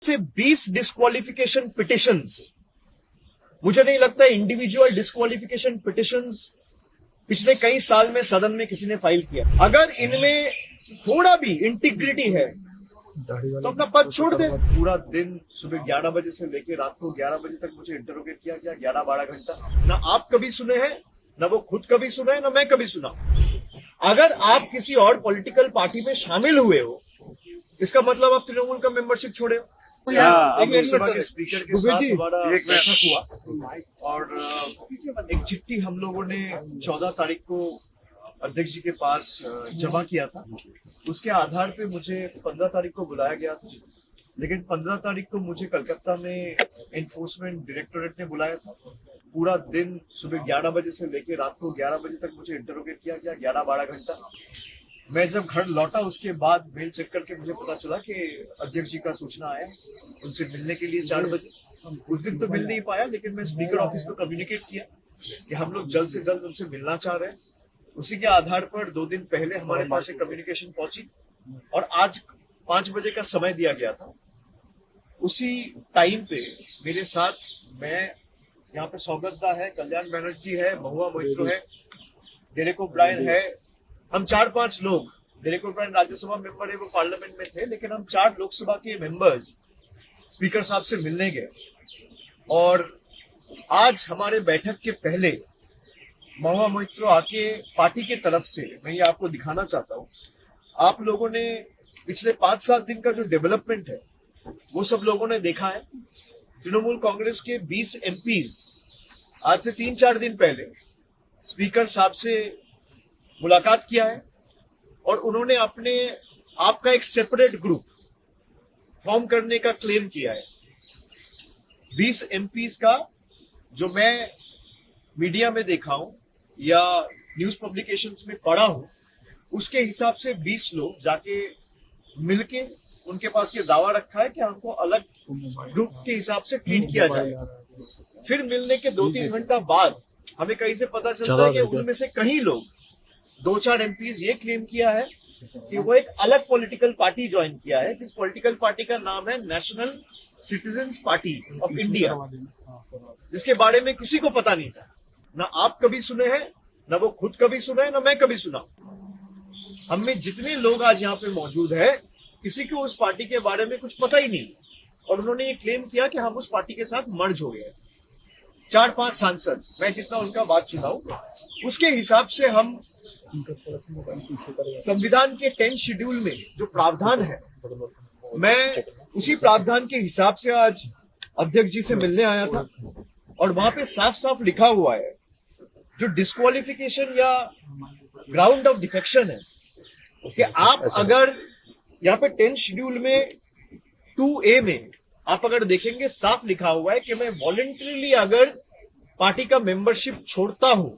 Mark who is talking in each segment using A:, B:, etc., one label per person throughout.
A: से 20 disqualification petitions, मुझे नहीं लगता इंडिविजुअल डिस्क्वालिफिकेशन पिटिशंस पिछले कई साल में सदन में किसी ने फाइल किया। अगर इनमें थोड़ा भी इंटीग्रिटी है तो अपना पद छोड़ दे। पूरा दिन सुबह 11 बजे से लेकर रात को 11 बजे तक मुझे इंटरोगेट किया गया, 11-12 घंटा। ना आप कभी सुने हैं, ना वो खुद कभी सुना है, ना मैं कभी सुना। अगर आप किसी और पॉलिटिकल पार्टी में शामिल हुए हो, इसका मतलब आप तृणमूल का मेंबरशिप छोड़े हो। लोकसभा के स्पीकर के साथ हमारा बैठक हुआ और एक चिट्ठी हम लोगों ने 14 तारीख को अध्यक्ष जी के पास जमा किया था। उसके आधार पे मुझे 15 तारीख को बुलाया गया था, लेकिन 15 तारीख को मुझे कलकत्ता में एनफोर्समेंट डायरेक्टोरेट ने बुलाया था। पूरा दिन सुबह 11 बजे से लेकर रात को 11 बजे तक मुझे इंटरोगेट किया गया, 11-12 घंटा। मैं जब घर लौटा उसके बाद मेल चेक करके मुझे पता चला कि अध्यक्ष जी का सूचना आया उनसे मिलने के लिए 4 बजे। उस दिन तो मिल नहीं पाया, लेकिन मैं स्पीकर ऑफिस को कम्युनिकेट किया कि हम लोग जल्द से जल्द उनसे मिलना चाह रहे हैं। उसी के आधार पर 2 दिन पहले हमारे पास एक कम्युनिकेशन पहुंची और आज 5 बजे का समय दिया गया था। उसी टाइम पे मेरे साथ मैं यहाँ पे सौगतदा है, कल्याण बनर्जी है, महुआ मोइत्रो है, डेरेक ओब्रायन है। हम 4-5 लोग, डेरेक ओब्रायन राज्यसभा मेंबर है, वो पार्लियामेंट में थे, लेकिन हम 4 लोकसभा के मेंबर्स स्पीकर साहब से मिलने गए। और आज हमारे बैठक के पहले महुआ मोइत्रो आके पार्टी की तरफ से, मैं ये आपको दिखाना चाहता हूँ, आप लोगों ने पिछले 5-7 दिन का जो डेवलपमेंट है वो सब लोगों ने देखा है। तृणमूल कांग्रेस के 20 एमपीज आज से 3-4 दिन पहले स्पीकर साहब से मुलाकात किया है और उन्होंने अपने आपका एक सेपरेट ग्रुप फॉर्म करने का क्लेम किया है। 20 एमपीज का जो मैं मीडिया में देखा हूं या न्यूज पब्लिकेशंस में पढ़ा हूं, उसके हिसाब से 20 लोग जाके मिलके उनके पास ये दावा रखा है कि हमको अलग ग्रुप के हिसाब से ट्रीट किया जाए। फिर मिलने के 2-3 घंटा बाद हमें कहीं से पता चलता है कि उनमें से कई लोग, 2-4 एमपीज ये क्लेम किया है कि वो एक अलग पॉलिटिकल पार्टी ज्वाइन किया है, जिस पॉलिटिकल पार्टी का नाम है national citizens party of India, जिसके बारे में किसी को पता नहीं था। ना आप कभी सुने हैं, ना वो खुद कभी सुना है, ना मैं कभी सुना। हम में जितने लोग आज यहाँ पे मौजूद है, किसी को उस पार्टी के बारे में कुछ पता ही नहीं। और उन्होंने ये क्लेम किया कि हम उस पार्टी के साथ मर्ज हो गए। 4-5 सांसद, मैं जितना उनका बात सुना हूं, उसके हिसाब से हम संविधान के 10th शेड्यूल में जो प्रावधान है, मैं उसी प्रावधान के हिसाब से आज अध्यक्ष जी से मिलने आया था। और वहां पे साफ साफ लिखा हुआ है, जो डिस्क्वालिफिकेशन या ग्राउंड ऑफ डिफेक्शन है, कि आप अगर यहाँ पे 10th शेड्यूल में 2A में आप अगर देखेंगे, साफ लिखा हुआ है कि मैं वॉलंटरीली अगर पार्टी का मेंबरशिप छोड़ता हूं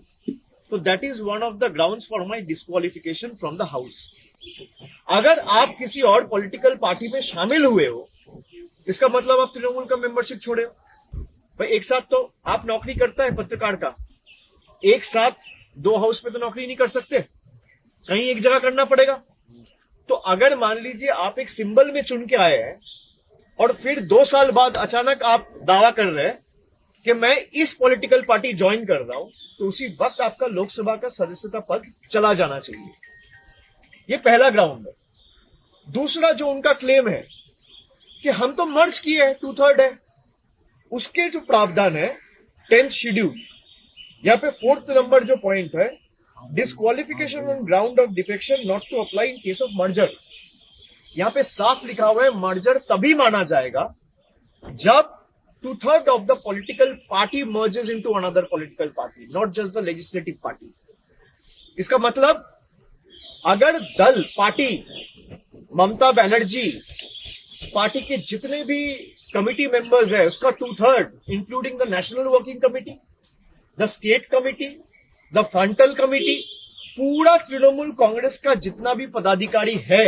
A: तो that is one of the grounds for my disqualification from the house. अगर आप किसी और पॉलिटिकल पार्टी में शामिल हुए हो, इसका मतलब आप तृणमूल का मेंबरशिप छोड़े हो। भाई एक साथ तो आप नौकरी करता है पत्रकार का, एक साथ 2 हाउस में तो नौकरी नहीं कर सकते, कहीं एक जगह करना पड़ेगा। तो अगर मान लीजिए आप एक सिंबल में चुन के आए हैं और फिर 2 साल बाद अचानक आप दावा कर रहे हैं कि मैं इस पॉलिटिकल पार्टी ज्वाइन कर रहा हूं, तो उसी वक्त आपका लोकसभा का सदस्यता पद चला जाना चाहिए। ये पहला ग्राउंड है। दूसरा जो उनका क्लेम है कि हम तो मर्ज किए हैं, 2/3 है, उसके जो प्रावधान है 10th शेड्यूल, यहां पे 4th नंबर जो पॉइंट है, disqualification on ground of defection not to apply in case of merger. यहां पे साफ लिखा हुआ है, मर्जर तभी माना जाएगा जब 2/3 of the political party merges into another political party, not just the legislative party. इसका मतलब अगर दल, पार्टी, ममता बनर्जी पार्टी के जितने भी कमिटी मेंबर्स है उसका 2/3, including the national working committee, the state committee, the frontal committee, पूरा तृणमूल कांग्रेस का जितना भी पदाधिकारी है,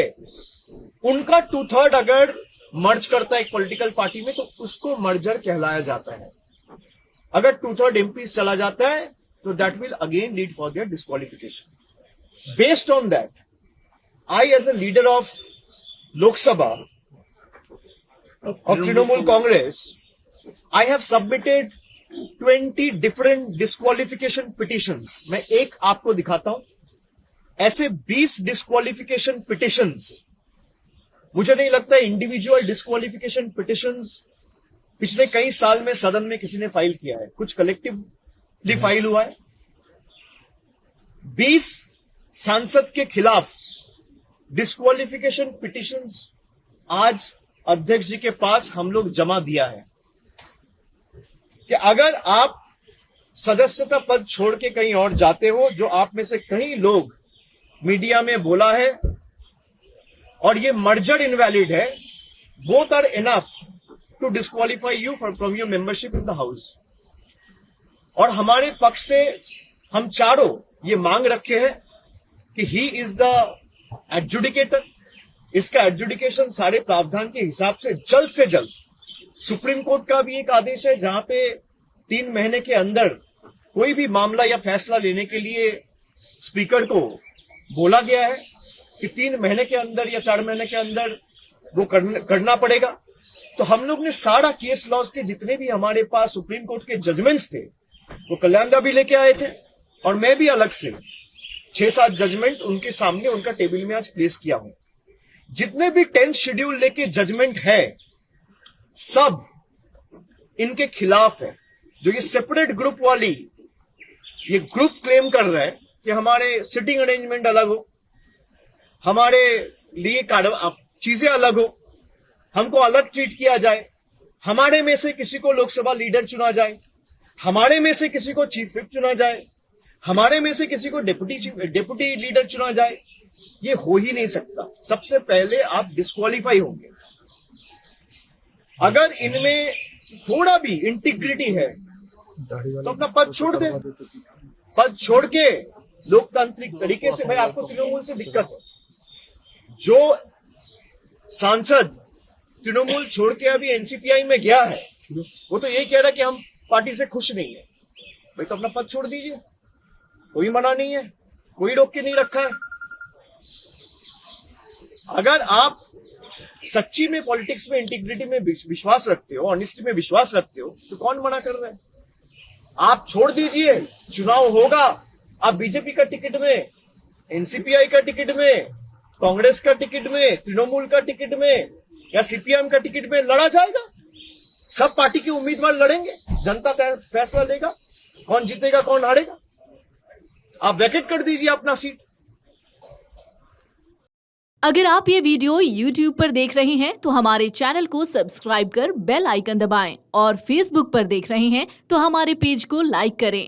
A: उनका 2/3 अगर मर्ज करता है एक पॉलिटिकल पार्टी में, तो उसको मर्जर कहलाया जाता है। अगर 2/3 एमपी चला जाता है तो that will again lead for their disqualification. Based on that, I as a leader of Lok Sabha of Trinamool Congress, I have submitted 20 different disqualification petitions. मैं एक आपको दिखाता हूं. ऐसे 20 disqualification petitions, मुझे नहीं लगता इंडिविजुअल डिस्क्वालिफिकेशन पिटिशंस पिछले कई साल में सदन में किसी ने फाइल किया है. कुछ कलेक्टिवली फाइल हुआ है. 20 सांसद के खिलाफ डिस्क्वालिफिकेशन पिटिशंस आज अध्यक्ष जी के पास हम लोग जमा दिया है कि अगर आप सदस्यता पद छोड़ के कहीं और जाते हो, जो आप में से कई लोग मीडिया में बोला है, और ये मर्जर इनवैलिड है, both are enough to disqualify you from your membership in the house. और हमारे पक्ष से हम चारों ये मांग रखे हैं कि ही इज द एडजुडिकेटर. इसका एडजुडिकेशन सारे प्रावधान के हिसाब से जल्द. सुप्रीम कोर्ट का भी एक आदेश है जहां पे 3 महीने के अंदर कोई भी मामला या फैसला लेने के लिए स्पीकर को बोला गया है कि 3 महीने के अंदर या 4 महीने के अंदर वो करना पड़ेगा. तो हम लोग ने सारा केस लॉज के जितने भी हमारे पास सुप्रीम कोर्ट के जजमेंट्स थे वो कल्याणदा भी लेके आए थे, और मैं भी अलग से 6-7 जजमेंट उनके सामने उनका टेबल में आज प्लेस किया हूं. जितने भी 10th शेड्यूल लेके जजमेंट है सब इनके खिलाफ है. जो ये सेपरेट ग्रुप वाली ये ग्रुप क्लेम कर रहा है कि हमारे सिटिंग अरेंजमेंट अलग हो, हमारे लिए चीजें अलग हो, हमको अलग ट्रीट किया जाए, हमारे में से किसी को लोकसभा लीडर चुना जाए, हमारे में से किसी को चीफ व्हिप चुना जाए, हमारे में से किसी को डेप्यूटी लीडर चुना जाए, ये हो ही नहीं सकता. सबसे पहले आप डिस्क्वालीफाई होंगे. अगर इनमें थोड़ा भी इंटीग्रिटी है तो अपना पद छोड़ दे. पद छोड़ के लोकतांत्रिक तरीके से, भाई आपको तृणमूल से दिक्कत है. जो सांसद तृणमूल छोड़ के अभी एनसीपीआई में गया है वो तो यही कह रहा है कि हम पार्टी से खुश नहीं है. भाई तो अपना पद छोड़ दीजिए, कोई मना नहीं है, कोई रोक के नहीं रखा है. अगर आप सच्ची में पॉलिटिक्स में इंटीग्रिटी में विश्वास रखते हो, ऑनेस्टी में विश्वास रखते हो, तो कौन मना कर रहा है. आप छोड़ दीजिए, चुनाव होगा, आप बीजेपी का टिकट में, एनसीपीआई का टिकट में, कांग्रेस का टिकट में, तृणमूल का टिकट में या सीपीएम का टिकट में लड़ा जाएगा. सब पार्टी के उम्मीदवार लड़ेंगे, जनता फैसला लेगा कौन जीतेगा कौन हारेगा. आप वैकेट कर दीजिए अपना सीट.
B: अगर आप ये वीडियो YouTube पर देख रहे हैं तो हमारे चैनल को सब्सक्राइब कर बेल आइकन दबाएं, और Facebook पर देख रहे हैं तो हमारे पेज को लाइक करें.